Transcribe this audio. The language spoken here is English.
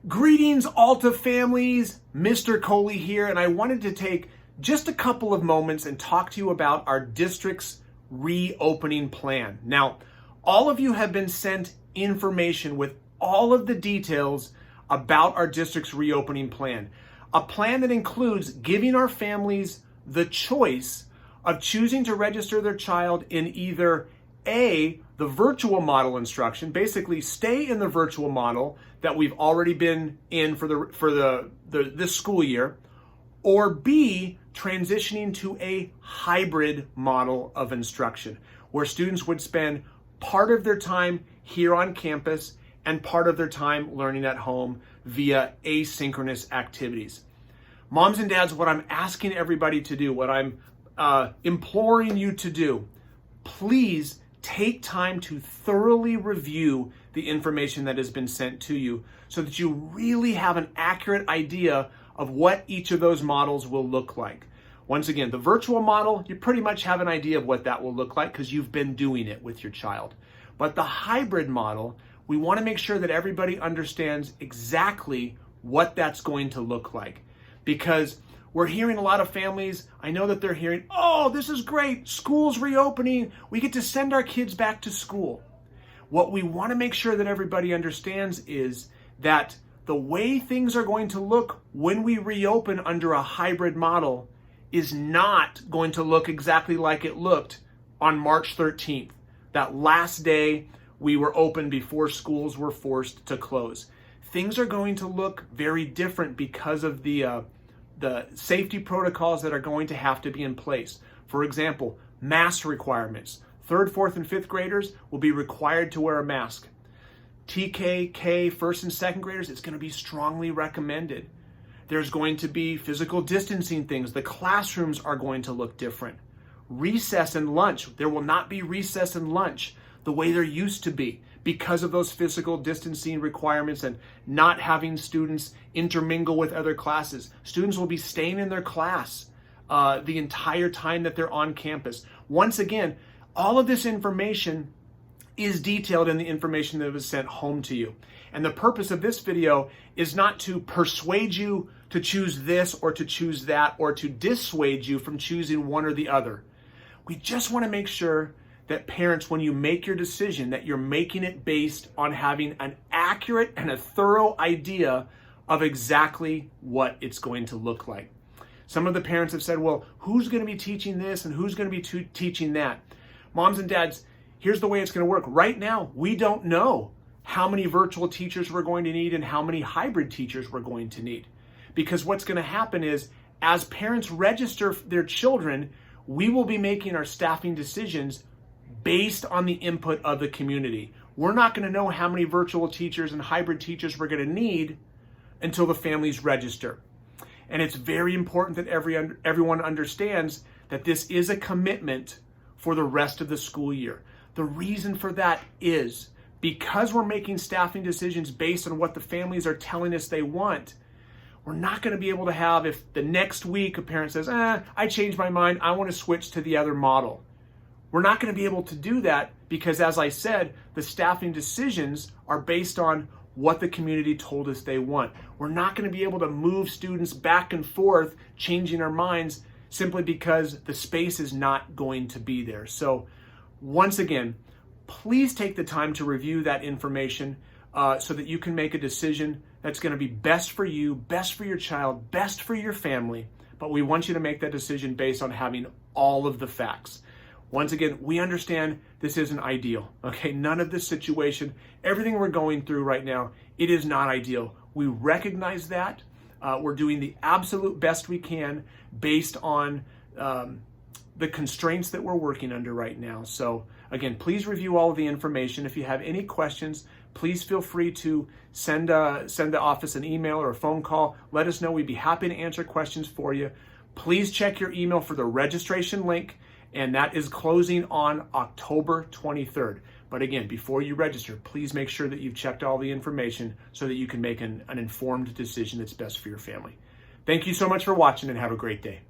Greetings, Alta families. Mr. Coley here, and I wanted to take just a couple of moments and talk to you about our district's reopening plan. Now, all of you have been sent information with all of the details about our district's reopening plan. A plan that includes giving our families the choice of choosing to register their child in either A, the virtual model instruction, basically stay in the virtual model that we've already been in for this school year, or B, transitioning to a hybrid model of instruction, where students would spend part of their time here on campus and part of their time learning at home via asynchronous activities. Moms and dads, what I'm asking everybody to do, what I'm imploring you to do, please take time to thoroughly review the information that has been sent to you so that you really have an accurate idea of what each of those models will look like. Once again, the virtual model, you pretty much have an idea of what that will look like because you've been doing it with your child. But the hybrid model, we want to make sure that everybody understands exactly what that's going to look like. Because we're hearing a lot of families, I know that they're hearing, oh, this is great, school's reopening, we get to send our kids back to school. What we want to make sure that everybody understands is that the way things are going to look when we reopen under a hybrid model is not going to look exactly like it looked on March 13th, that last day we were open before schools were forced to close. Things are going to look very different because of the safety protocols that are going to have to be in place. For example, mask requirements. 3rd, 4th, and 5th graders will be required to wear a mask. TK, K, 1st, and 2nd graders, it's going to be strongly recommended. There's going to be physical distancing things. The classrooms are going to look different. Recess and lunch, there will not be recess and lunch the way there used to be because of those physical distancing requirements and not having students intermingle with other classes. Students will be staying in their class the entire time that they're on campus. Once again, all of this information is detailed in the information that was sent home to you. And the purpose of this video is not to persuade you to choose this or to choose that or to dissuade you from choosing one or the other. We just want to make sure that parents, when you make your decision, that you're making it based on having an accurate and a thorough idea of exactly what it's going to look like. Some of the parents have said, well, who's going to be teaching this and who's going to be teaching that? Moms and dads, here's the way it's going to work. Right now, we don't know how many virtual teachers we're going to need and how many hybrid teachers we're going to need. Because what's going to happen is, as parents register their children, we will be making our staffing decisions based on the input of the community. We're not going to know how many virtual teachers and hybrid teachers we're going to need until the families register. And it's very important that everyone understands that this is a commitment for the rest of the school year. The reason for that is because we're making staffing decisions based on what the families are telling us they want. We're not going to be able to have, if the next week a parent says, I changed my mind, I want to switch to the other model. We're not going to be able to do that because, as I said, the staffing decisions are based on what the community told us they want. We're not going to be able to move students back and forth, changing our minds simply because the space is not going to be there. So once again, please take the time to review that information so that you can make a decision that's going to be best for you, best for your child, best for your family. But we want you to make that decision based on having all of the facts. Once again, we understand this isn't ideal, okay? None of this situation, everything we're going through right now, it is not ideal. We recognize that. We're doing the absolute best we can based on the constraints that we're working under right now. So again, please review all of the information. If you have any questions, please feel free to send the office an email or a phone call. Let us know. We'd be happy to answer questions for you. Please check your email for the registration link, and that is closing on October 23rd. But again, before you register, please make sure that you've checked all the information so that you can make an informed decision that's best for your family. Thank you so much for watching, and have a great day.